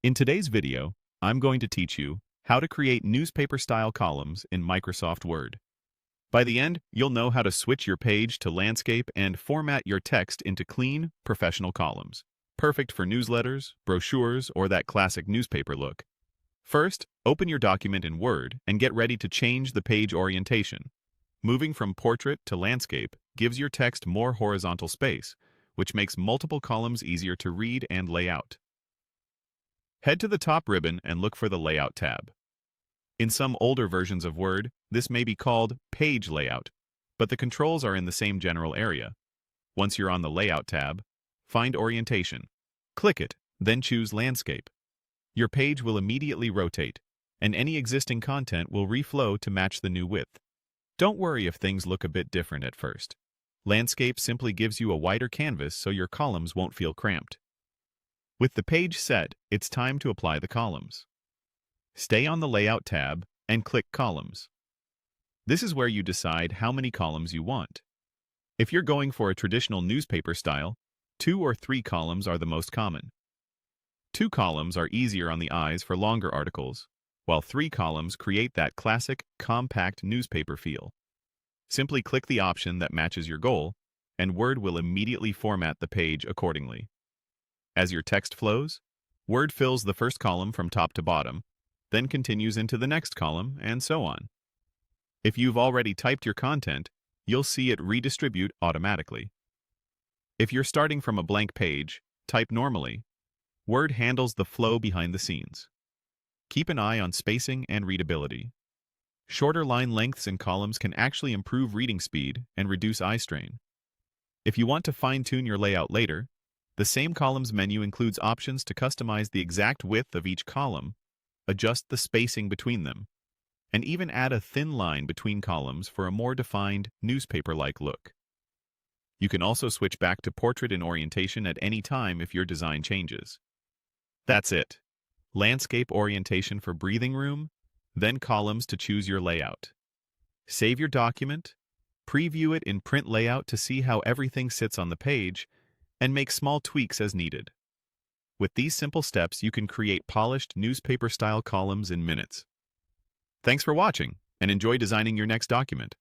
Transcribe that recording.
In today's video, I'm going to teach you how to create newspaper-style columns in Microsoft Word. By the end, you'll know how to switch your page to landscape and format your text into clean, professional columns, perfect for newsletters, brochures, or that classic newspaper look. First, open your document in Word and get ready to change the page orientation. Moving from portrait to landscape gives your text more horizontal space, which makes multiple columns easier to read and lay out. Head to the top ribbon and look for the Layout tab. In some older versions of Word, this may be called Page Layout, but the controls are in the same general area. Once you're on the Layout tab, find Orientation. Click it, then choose Landscape. Your page will immediately rotate, and any existing content will reflow to match the new width. Don't worry if things look a bit different at first. Landscape simply gives you a wider canvas so your columns won't feel cramped. With the page set, it's time to apply the columns. Stay on the Layout tab and click Columns. This is where you decide how many columns you want. If you're going for a traditional newspaper style, 2 or 3 columns are the most common. 2 columns are easier on the eyes for longer articles, while 3 columns create that classic, compact newspaper feel. Simply click the option that matches your goal, and Word will immediately format the page accordingly. As your text flows, Word fills the first column from top to bottom, then continues into the next column, and so on. If you've already typed your content, you'll see it redistribute automatically. If you're starting from a blank page, type normally. Word handles the flow behind the scenes. Keep an eye on spacing and readability. Shorter line lengths in columns can actually improve reading speed and reduce eye strain. If you want to fine-tune your layout later, the same columns menu includes options to customize the exact width of each column, adjust the spacing between them, and even add a thin line between columns for a more defined, newspaper-like look. You can also switch back to portrait in orientation at any time if your design changes. That's it. Landscape orientation for breathing room, then columns to choose your layout. Save your document, preview it in print layout to see how everything sits on the page, and make small tweaks as needed. With these simple steps, you can create polished newspaper-style columns in minutes. Thanks for watching, and enjoy designing your next document.